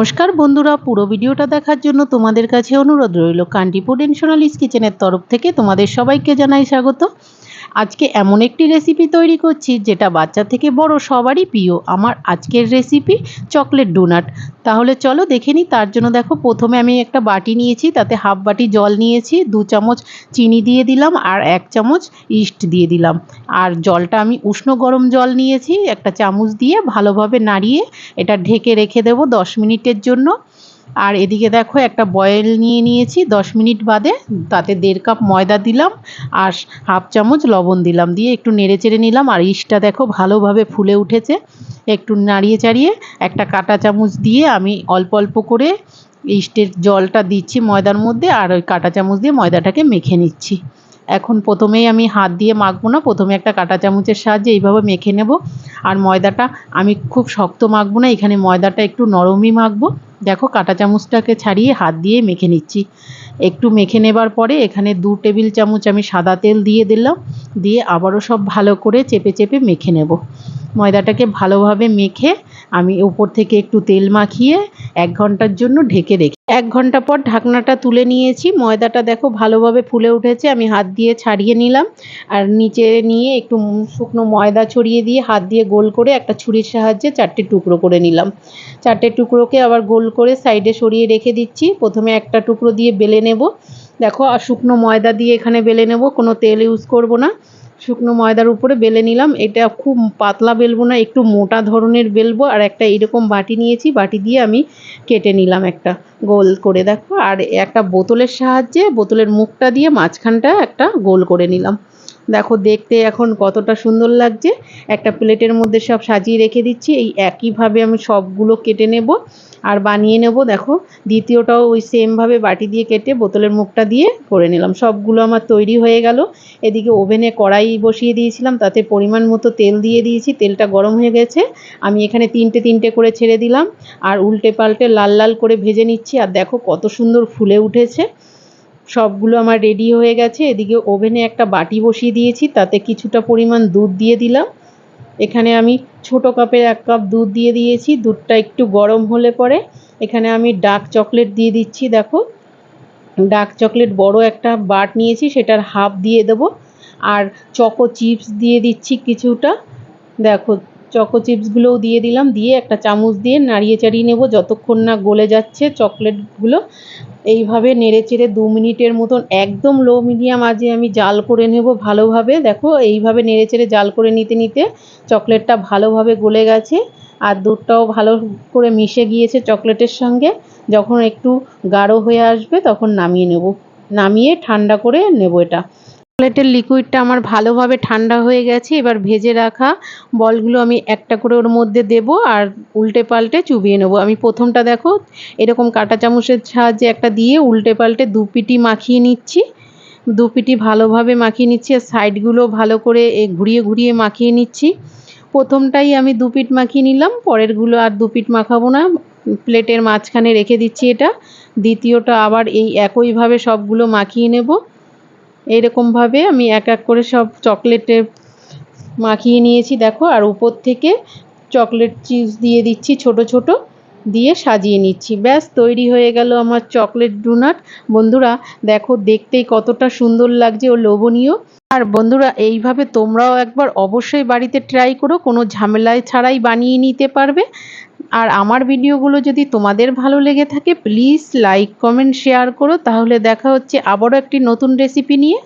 নমস্কার বন্ধুরা, পুরো ভিডিওটা দেখার জন্য তোমাদের কাছে অনুরোধ রইল। কান্টিপুর সোনালিস কিচেনের তরফ থেকে তোমাদের সবাইকে জানাই স্বাগত। আজকে এমন একটি রেসিপি তৈরি করছি যেটা বাচ্চা থেকে বড় সবারই প্রিয়। আমার আজকের রেসিপি চকলেট ডোনাট। তাহলে চলো দেখে নিই। তার জন্য দেখো, প্রথমে আমি একটা বাটি নিয়েছি, তাতে হাফ বাটি জল নিয়েছি, 2 চামচ চিনি দিয়ে দিলাম আর 1 চামচ ইস্ট দিয়ে দিলাম। আর জলটা আমি উষ্ণ গরম জল নিয়েছি, একটা চামচ দিয়ে ভালোভাবে নাড়িয়ে এটা ঢেকে রেখে দেবো 10 মিনিটের জন্য। আর এদিকে দেখো, একটা বয়েল নিয়ে নিয়েছি 10 মিনিট বাদে, তাতে 1.5 কাপ ময়দা দিলাম আর হাফ চামচ লবণ দিলাম, দিয়ে একটু নেড়ে চেড়ে নিলাম। আর ইস্টটা দেখো ভালোভাবে ফুলে উঠেছে। একটু নাড়িয়ে চাড়িয়ে একটা কাঁটা চামচ দিয়ে আমি অল্প অল্প করে ইস্টের জলটা দিচ্ছি ময়দার মধ্যে, আর ওই কাঁটা চামচ দিয়ে ময়দাটাকে মেখে নিচ্ছি। এখন প্রথমেই আমি হাত দিয়ে মাখবো না, প্রথমে একটা কাঁটা চামচের সাহায্যে এইভাবে মেখে নেব। আর ময়দাটা আমি খুব শক্ত মাখবো না, এখানে ময়দাটা একটু নরমই মাখবো। দেখো, কাঁটা চামচটাকে ছাড়িয়ে হাত দিয়ে মেখে নিচ্ছি। একটু মেখে নেবার পরে এখানে 2 টেবিল চামচ আমি সাদা তেল দিয়ে দিলাম, দিয়ে আবারও সব ভালো করে চেপে চেপে মেখে নেব। ময়দাটাকে ভালোভাবে মেখে আমি উপর থেকে একটু তেল মাখিয়ে 1 ঘন্টার জন্য ঢেকে রেখে 1 ঘন্টা পর ঢাকনাটা তুলে নিয়েছি। ময়দাটা দেখো ভালোভাবে ফুলে উঠেছে, আমি হাত দিয়ে ছাড়িয়ে নিলাম। আর নিচে নিয়ে একটু শুকনো ময়দা ছড়িয়ে দিয়ে হাত দিয়ে গোল করে একটা ছুরির সাহায্যে 4টে টুকরো করে নিলাম। 4টে টুকরোকে আবার গোল করে সাইডে সরিয়ে রেখে দিচ্ছি। প্রথমে একটা টুকরো দিয়ে বেলে নেব। দেখো, আর শুকনো ময়দা দিয়ে এখানে বেলে নেব, কোনো তেল ইউজ করব না। শুকনো ময়দার উপরে বেলে নিলাম। এটা খুব পাতলা বেলবো না, একটু মোটা ধরনের বেলবো। আর একটা এইরকম বাটি নিয়েছি, বাটি দিয়ে আমি কেটে নিলাম একটা গোল করে। দেখো, আর একটা বোতলের সাহায্যে বোতলের মুখটা দিয়ে মাঝখানটা একটা গোল করে নিলাম। দেখো, দেখতে এখন কতটা সুন্দর লাগছে। একটা প্লেটের মধ্যে সব সাজিয়ে রেখে দিচ্ছি। এই একইভাবে আমি সবগুলো কেটে নেব আর বানিয়ে নেব। দেখো, দ্বিতীয়টাও ওই সেমভাবে বাটি দিয়ে কেটে বোতলের মুখটা দিয়ে করে নিলাম। সবগুলো আমার তৈরি হয়ে গেল। এদিকে ওভেনে কড়াই বসিয়ে দিয়েছিলাম, তাতে পরিমাণ মতো তেল দিয়ে দিয়েছি। তেলটা গরম হয়ে গেছে, আমি এখানে 3টে করে ছেড়ে দিলাম আর উল্টে পাল্টে লাল লাল করে ভেজে নিচ্ছি। আর দেখো কত সুন্দর ফুলে উঠেছে। সবগুলো আমার রেডি হয়ে গেছে। এদিকে ওভেনে একটা বাটি বসিয়ে দিয়েছি, তাতে কিছুটা পরিমাণ দুধ দিয়ে দিলাম। এখানে আমি ছোট কাপের 1 কাপ দুধ দিয়ে দিয়েছি। দুধটা একটু গরম হলে পরে এখানে আমি ডার্ক চকলেট দিয়ে দিচ্ছি। দেখো, ডার্ক চকলেট বড় একটা বার নিয়েছি, সেটার হাফ দিয়ে দেব। আর চকো চিপস দিয়ে দিচ্ছি কিছুটা। দেখো, চকো চিপসগুলোও দিয়ে দিলাম, দিয়ে একটা চামচ দিয়ে নাড়িয়ে চাড়িয়ে নেব যতক্ষণ না গলে যাচ্ছে চকলেটগুলো। এইভাবে নেড়ে চেড়ে 2 মিনিটের মতন একদম লো মিডিয়াম আঁচে আমি জাল করে নেব ভালোভাবে। দেখো, এইভাবে নেড়ে চেড়ে জাল করে নিতে নিতে চকলেটটা ভালোভাবে গলে গেছে আর দুধটাও ভালো করে মিশে গিয়েছে চকলেটের সঙ্গে। যখন একটু গাঢ় হয়ে আসবে তখন নামিয়ে নেব, নামিয়ে ঠান্ডা করে নেব। এটা চকলেটের লিকুইডটা আমার ভালোভাবে ঠান্ডা হয়ে গেছে। এবার ভেজে রাখা বলগুলো আমি একটা করে ওর মধ্যে দেব আর উল্টে পাল্টে চুবিয়ে নেব। আমি প্রথমটা দেখো এরকম কাঁটা চামচের সাহায্যে একটা দিয়ে উল্টে পাল্টে 2 পিটি মাখিয়ে নিচ্ছি। 2 পিটি ভালোভাবে মাখিয়ে নিচ্ছি আর সাইডগুলো ভালো করে ঘুরিয়ে ঘুরিয়ে মাখিয়ে নিচ্ছি। প্রথমটাই আমি 2 পিট মাখিয়ে নিলাম, পরেরগুলো আর 2 পিট মাখাবো না, প্লেটের মাঝখানে রেখে দিচ্ছি এটা। দ্বিতীয়টা আবার এই একইভাবে সবগুলো মাখিয়ে নেব। এইরকমভাবে আমি এক এক করে সব চকলেটে মাখিয়ে নিয়েছি। দেখো, আর উপর থেকে চকলেট চিপস দিয়ে দিচ্ছি ছোট ছোট, দিয়ে সাজিয়ে নিচ্ছি। ব্যাস, তৈরি হয়ে গেল আমার চকলেট ডোনাট। বন্ধুরা দেখো, দেখতেই কতটা সুন্দর লাগছে ও লোভনীয়। আর বন্ধুরা, এইভাবে তোমরাও একবার অবশ্যই বাড়িতে ট্রাই করো, কোনো ঝামেলায় ছাড়াই বানিয়ে নিতে পারবে। আর আমার ভিডিওগুলো যদি তোমাদের ভালো লেগে থাকে, প্লিজ লাইক কমেন্ট শেয়ার করো। তাহলে দেখা হচ্ছে আবারও একটি নতুন রেসিপি নিয়ে।